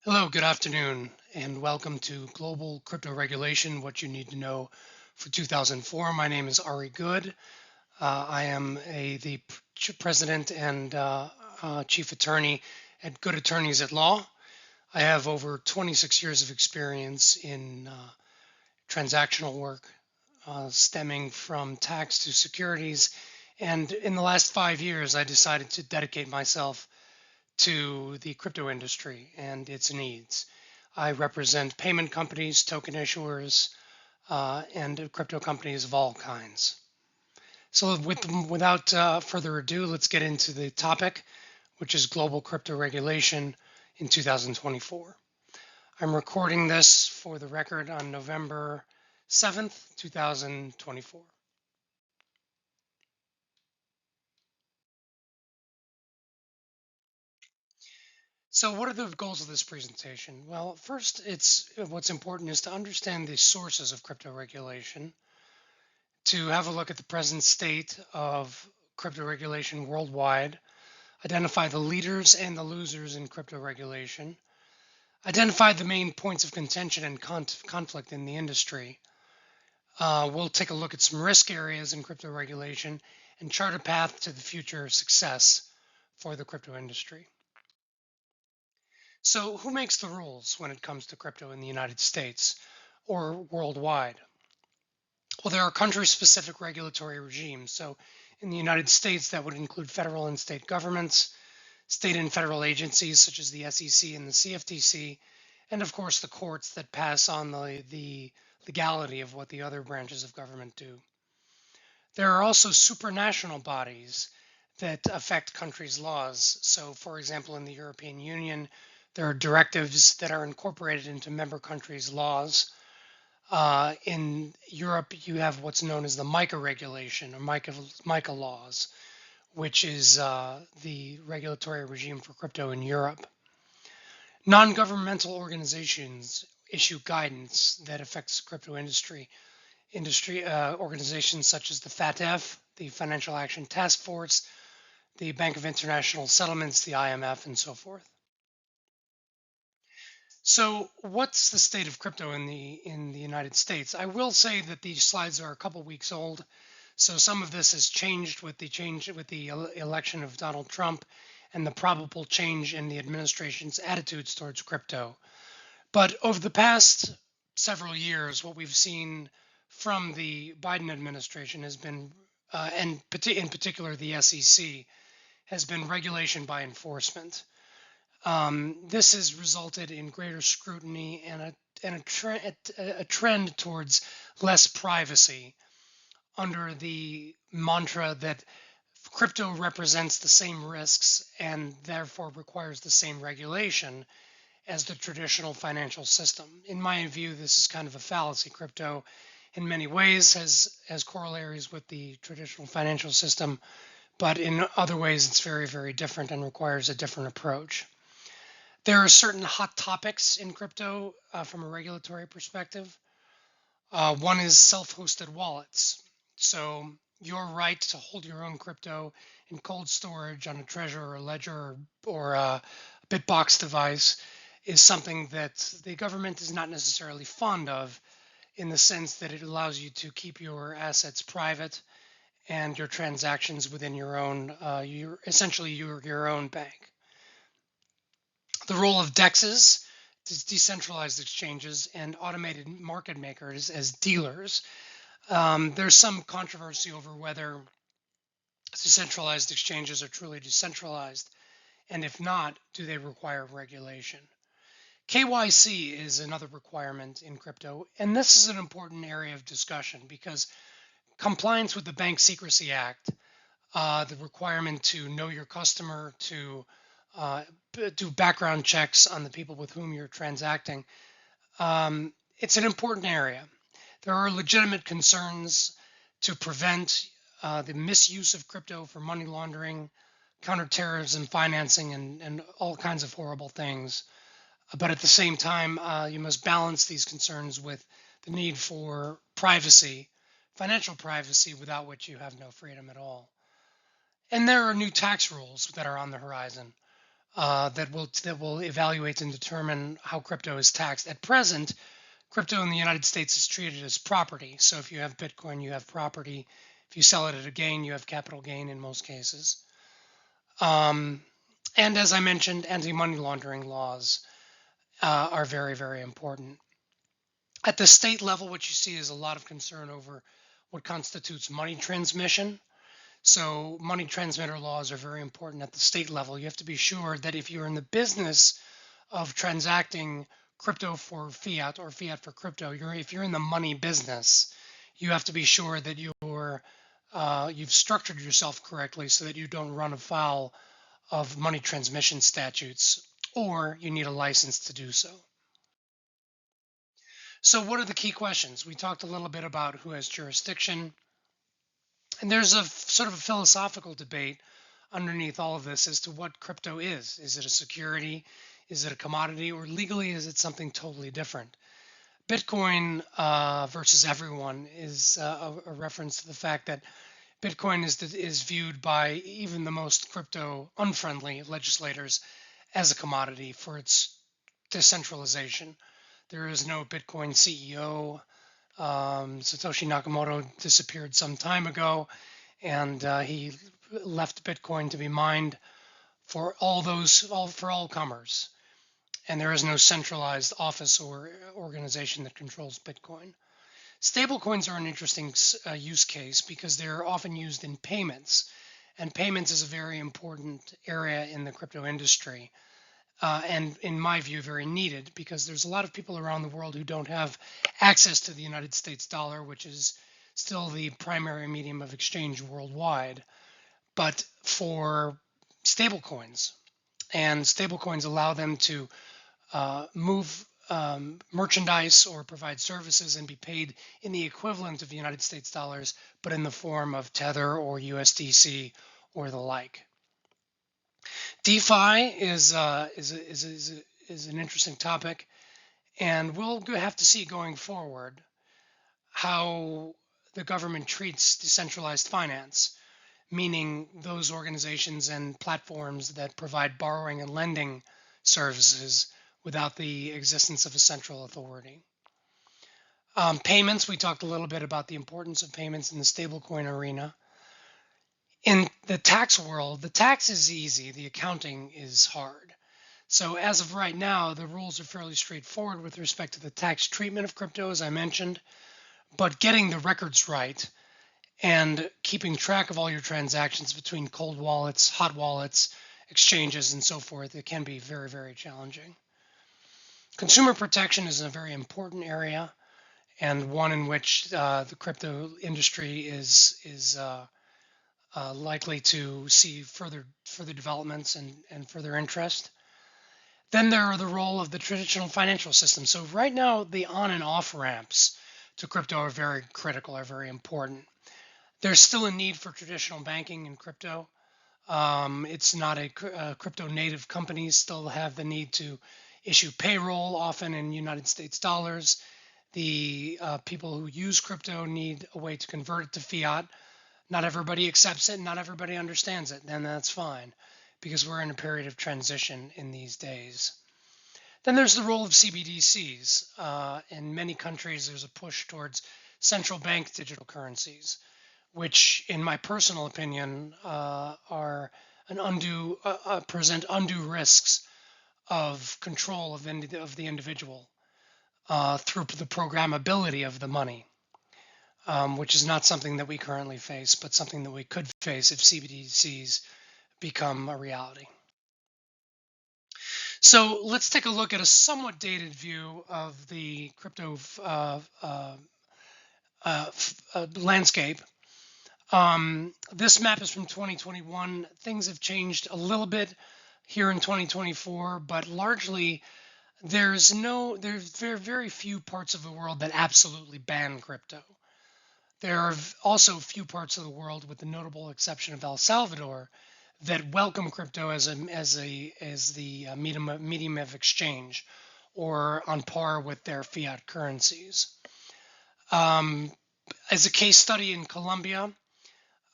Hello, good afternoon, and welcome to Global Crypto Regulation, What You Need to Know for 2004. My name is Ari Good. I am the president and chief attorney at Good Attorneys at Law. I have over 26 years of experience in transactional work, stemming from tax to securities. And in the last 5 years, I decided to dedicate myself to the crypto industry and its needs. I represent payment companies, token issuers, and crypto companies of all kinds. So, without further ado, let's get into the topic, which is global crypto regulation in 2024. I'm recording this for the record on November 7th, 2024. So what are the goals of this presentation? Well, first, it's what's important is to understand the sources of crypto regulation, to have a look at the present state of crypto regulation worldwide, identify the leaders and the losers in crypto regulation, identify the main points of contention and conflict in the industry. We'll take a look at some risk areas in crypto regulation and chart a path to the future success for the crypto industry. So, who makes the rules when it comes to crypto in the United States or worldwide? Well, there are country specific regulatory regimes. So, in the United States, that would include federal and state governments, state and federal agencies such as the SEC and the CFTC, and of course, the courts that pass on the legality of what the other branches of government do. There are also supranational bodies that affect countries' laws. So, for example, in the European Union, there are directives that are incorporated into member countries' laws. In Europe, you have what's known as the MiCA regulation or MiCA laws, which is the regulatory regime for crypto in Europe. Non-governmental organizations issue guidance that affects the crypto industry. Organizations such as the FATF, the Financial Action Task Force, the Bank of International Settlements, the IMF, and so forth. So, what's the state of crypto in the United States? I will say that these slides are a couple weeks old, so some of this has changed with the election of Donald Trump and the probable change in the administration's attitudes towards crypto. But over the past several years, what we've seen from the Biden administration has been, and in particular the SEC, has been regulation by enforcement. This has resulted in greater scrutiny and a trend towards less privacy under the mantra that crypto represents the same risks and therefore requires the same regulation as the traditional financial system. In my view, this is kind of a fallacy. Crypto, in many ways, has corollaries with the traditional financial system, but in other ways, it's very, very different and requires a different approach. There are certain hot topics in crypto from a regulatory perspective. One is self-hosted wallets. So your right to hold your own crypto in cold storage on a Trezor or a Ledger or a Bitbox device is something that the government is not necessarily fond of, in the sense that it allows you to keep your assets private and your transactions within your own, essentially your own bank. The role of DEXs, decentralized exchanges, and automated market makers as dealers. There's some controversy over whether decentralized exchanges are truly decentralized, and if not, do they require regulation? KYC is another requirement in crypto, and this is an important area of discussion because compliance with the Bank Secrecy Act, the requirement to know your customer, to do background checks on the people with whom you're transacting, it's an important area. There are legitimate concerns to prevent the misuse of crypto for money laundering, counterterrorism financing, and all kinds of horrible things. But at the same time, you must balance these concerns with the need for privacy, financial privacy, without which you have no freedom at all. And there are new tax rules that are on the horizon. that will evaluate and determine how crypto is taxed. At present, crypto in the United States is treated as property. So if you have Bitcoin, you have property. If you sell it at a gain, you have capital gain in most cases. Um, and as I mentioned, anti-money laundering laws are very, very important. At the state level, what you see is a lot of concern over what constitutes money transmission. So money transmitter laws are very important at the state level. You have to be sure that if you're in the business of transacting crypto for fiat or fiat for crypto, if you're in the money business, you have to be sure that you've structured yourself correctly so that you don't run afoul of money transmission statutes, or you need a license to do so. So, what are the key questions? We talked a little bit about who has jurisdiction, and there's a sort of a philosophical debate underneath all of this as to what crypto is. Is it a security? Is it a commodity? Or legally, is it something totally different? Bitcoin versus everyone is a reference to the fact that Bitcoin is viewed by even the most crypto unfriendly legislators as a commodity for its decentralization. There is no Bitcoin CEO. Satoshi Nakamoto disappeared some time ago, and he left Bitcoin to be mined for all comers. And there is no centralized office or organization that controls Bitcoin. Stablecoins are an interesting use case because they're often used in payments, and payments is a very important area in the crypto industry. And in my view, very needed because there's a lot of people around the world who don't have access to the United States dollar, which is still the primary medium of exchange worldwide, but for stablecoins. And stablecoins allow them to move merchandise or provide services and be paid in the equivalent of the United States dollars, but in the form of Tether or USDC or the like. DeFi is an interesting topic, and we'll have to see going forward how the government treats decentralized finance, meaning those organizations and platforms that provide borrowing and lending services without the existence of a central authority. Payments, we talked a little bit about the importance of payments in the stablecoin arena. In the tax world, the tax is easy, the accounting is hard. So as of right now, the rules are fairly straightforward with respect to the tax treatment of crypto, as I mentioned, but getting the records right and keeping track of all your transactions between cold wallets, hot wallets, exchanges, and so forth, it can be very, very challenging. Consumer protection is a very important area and one in which the crypto industry is likely to see further developments and further interest. Then there are the role of the traditional financial system. So right now, the on and off ramps to crypto are very critical, are very important. There's still a need for traditional banking in crypto. It's not crypto native companies still have the need to issue payroll, often in United States dollars. The people who use crypto need a way to convert it to fiat. Not everybody accepts it, not everybody understands it, and that's fine because we're in a period of transition in these days. Then there's the role of CBDCs. In many countries, there's a push towards central bank digital currencies, which, in my personal opinion, are present undue risks of control of the individual through the programmability of the money, which is not something that we currently face, but something that we could face if CBDCs become a reality. So let's take a look at a somewhat dated view of the crypto landscape. This map is from 2021. Things have changed a little bit here in 2024, but largely there's very few parts of the world that absolutely ban crypto. There are also few parts of the world, with the notable exception of El Salvador, that welcome crypto as the medium of exchange, or on par with their fiat currencies. As a case study in Colombia,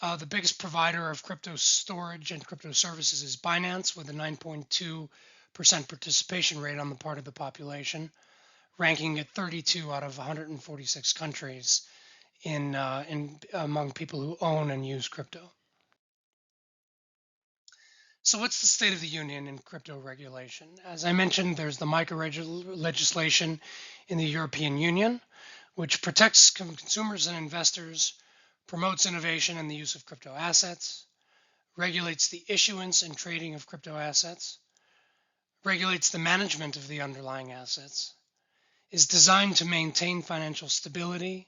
The biggest provider of crypto storage and crypto services is Binance, with a 9.2% participation rate on the part of the population, ranking at 32 out of 146 countries in among people who own and use crypto. So, what's the state of the union in crypto regulation? As I mentioned, there's the MiCA legislation in the European Union, which protects consumers and investors, promotes innovation and the use of crypto assets, regulates the issuance and trading of crypto assets, regulates the management of the underlying assets, is designed to maintain financial stability,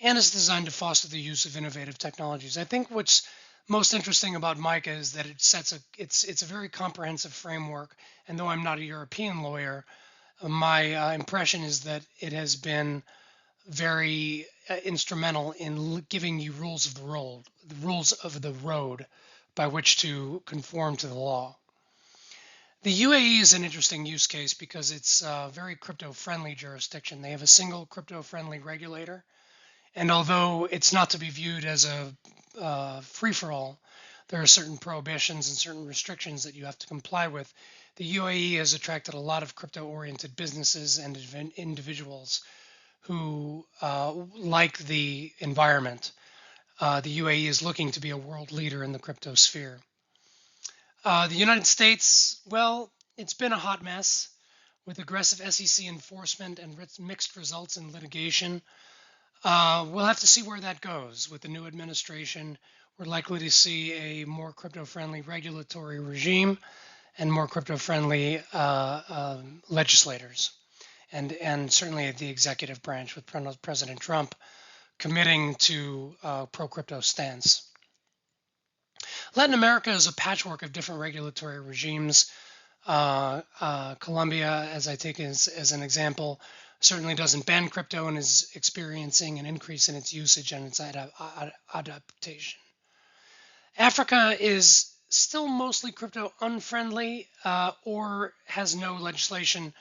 and is designed to foster the use of innovative technologies. I think what's most interesting about MiCA is that it's a very comprehensive framework. And though I'm not a European lawyer, my impression is that it has been very instrumental in giving you the rules of the road by which to conform to the law. The UAE is an interesting use case because it's a very crypto-friendly jurisdiction. They have a single crypto-friendly regulator, and although it's not to be viewed as a free-for-all, there are certain prohibitions and certain restrictions that you have to comply with. The UAE has attracted a lot of crypto-oriented businesses and individuals who like the environment. The UAE is looking to be a world leader in the crypto sphere. The United States, well, it's been a hot mess with aggressive SEC enforcement and mixed results in litigation. We'll have to see where that goes. With the new administration, we're likely to see a more crypto-friendly regulatory regime and more crypto-friendly legislators, and certainly the executive branch with President Trump committing to pro-crypto stance. Latin America is a patchwork of different regulatory regimes. Colombia, as I take as an example, certainly doesn't ban crypto and is experiencing an increase in its usage and its adaptation. Africa is still mostly crypto unfriendly or has no legislation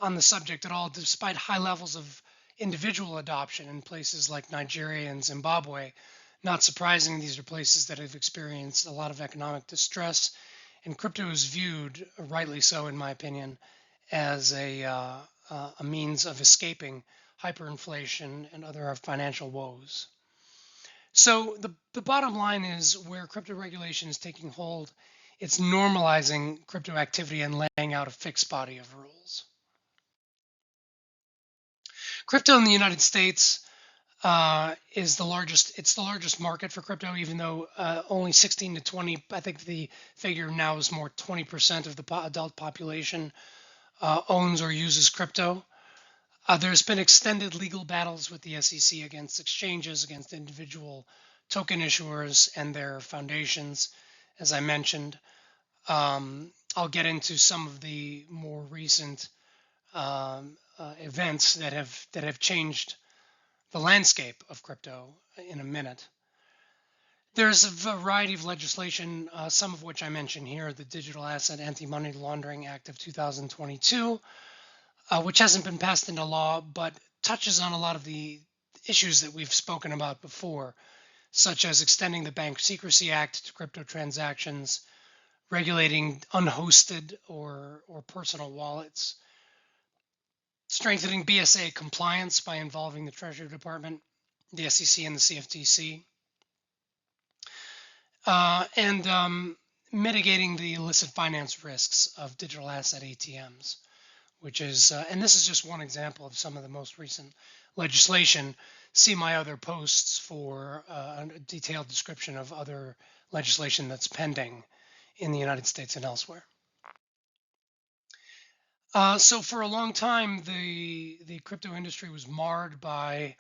on the subject at all, despite high levels of individual adoption in places like Nigeria and Zimbabwe. Not surprising, these are places that have experienced a lot of economic distress, and crypto is viewed, rightly so in my opinion, as a means of escaping hyperinflation and other financial woes. So the bottom line is, where crypto regulation is taking hold, it's normalizing crypto activity and laying out a fixed body of rules. Crypto in the United States is the largest. It's the largest market for crypto, even though only 16 to 20. I think the figure now is more 20% of the adult population owns or uses crypto. There's been extended legal battles with the SEC against exchanges, against individual token issuers and their foundations, as I mentioned. I'll get into some of the more recent events that have changed the landscape of crypto in a minute. There's a variety of legislation, some of which I mention here: the Digital Asset Anti-Money Laundering Act of 2022, which hasn't been passed into law, but touches on a lot of the issues that we've spoken about before, such as extending the Bank Secrecy Act to crypto transactions, regulating unhosted or personal wallets, strengthening BSA compliance by involving the Treasury Department, the SEC, and the CFTC, and mitigating the illicit finance risks of digital asset ATMs, which is, and this is just one example of some of the most recent legislation. See my other posts for a detailed description of other legislation that's pending in the United States and elsewhere. So for a long time, the crypto industry was marred by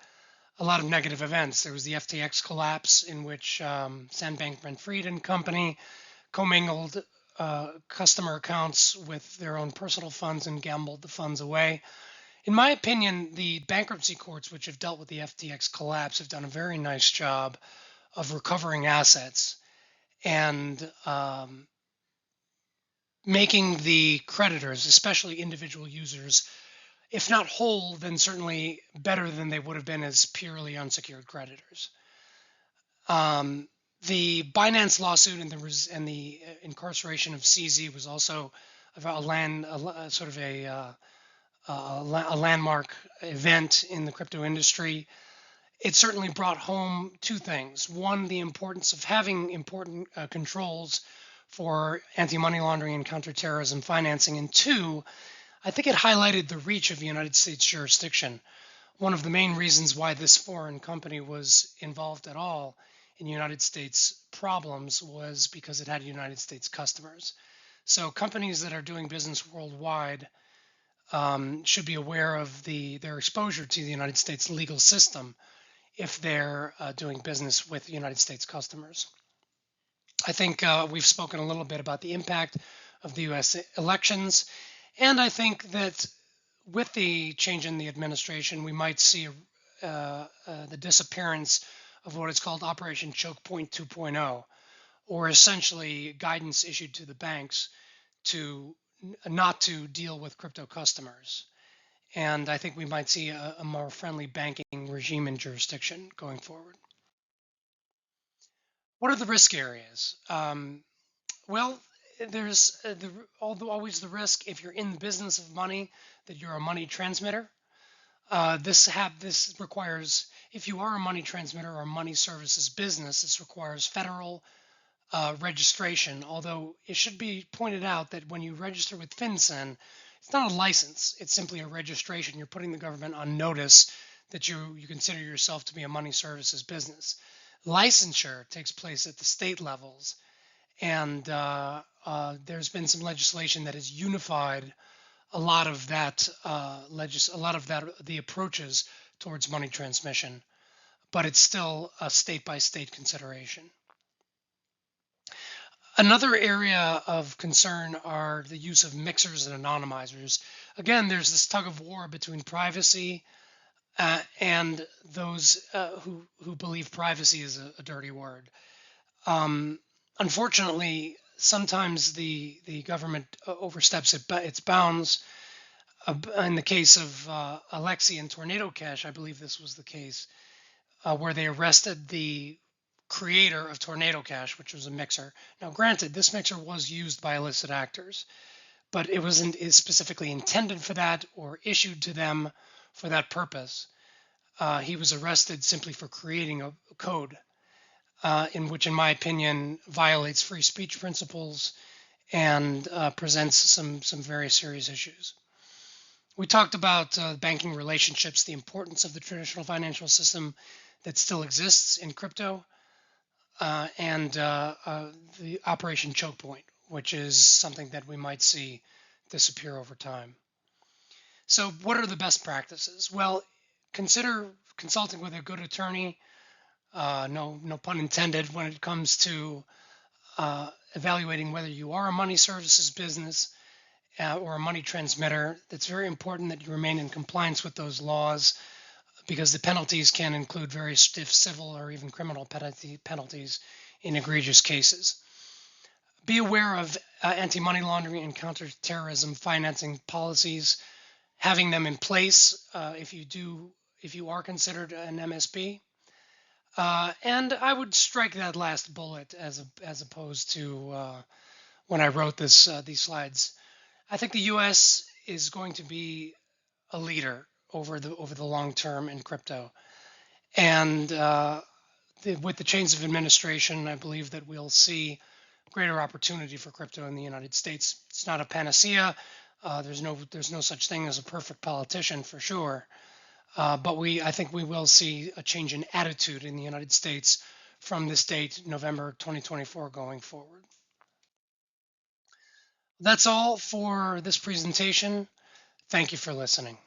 a lot of negative events. There was the FTX collapse, in which Sam Bankman-Fried and company commingled customer accounts with their own personal funds and gambled the funds away. In my opinion, the bankruptcy courts, which have dealt with the FTX collapse, have done a very nice job of recovering assets and making the creditors, especially individual users, if not whole, then certainly better than they would have been as purely unsecured creditors. The Binance lawsuit and the incarceration of CZ was also about sort of a landmark event in the crypto industry. It certainly brought home two things. One, the importance of having important controls for anti-money laundering and counterterrorism financing. And two, I think it highlighted the reach of United States jurisdiction. One of the main reasons why this foreign company was involved at all in United States problems was because it had United States customers. So companies that are doing business worldwide should be aware of their exposure to the United States legal system if they're doing business with United States customers. I think we've spoken a little bit about the impact of the U.S. elections, and I think that with the change in the administration, we might see the disappearance of what is called Operation Choke Point 2.0, or essentially guidance issued to the banks to not to deal with crypto customers. And I think we might see a more friendly banking regime in jurisdiction going forward. What are the risk areas? Well, there's although always the risk if you're in the business of money that you're a money transmitter. This requires, if you are a money transmitter or a money services business, this requires federal registration. Although it should be pointed out that when you register with FinCEN, it's not a license; it's simply a registration. You're putting the government on notice that you consider yourself to be a money services business. Licensure takes place at the state levels, and there's been some legislation that has unified a lot of that the approaches towards money transmission, but it's still a state by state consideration. Another area of concern are the use of mixers and anonymizers. Again, there's this tug of war between privacy and those who believe privacy is a dirty word. Unfortunately, sometimes the government oversteps its bounds. In the case of Alexei and Tornado Cash, I believe this was the case, where they arrested the creator of Tornado Cash, which was a mixer. Now, granted, this mixer was used by illicit actors, but it wasn't specifically intended for that or issued to them for that purpose. He was arrested simply for creating a code, in which, in my opinion, violates free speech principles and presents some very serious issues. We talked about banking relationships, the importance of the traditional financial system that still exists in crypto, and the Operation Choke Point, which is something that we might see disappear over time. So what are the best practices? Well, consider consulting with a good attorney, no pun intended, when it comes to evaluating whether you are a money services business or a money transmitter. It's very important that you remain in compliance with those laws, because the penalties can include very stiff civil or even criminal penalties in egregious cases. Be aware of anti-money laundering and counterterrorism financing policies, having them in place if you are considered an MSB. And I would strike that last bullet as opposed to when I wrote these slides. I think the U.S. is going to be a leader over the long term in crypto, and with the change of administration, I believe that we'll see greater opportunity for crypto in the United States. It's not a panacea. There's no such thing as a perfect politician for sure, but I think we will see a change in attitude in the United States from this date, November 2024, going forward. That's all for this presentation. Thank you for listening.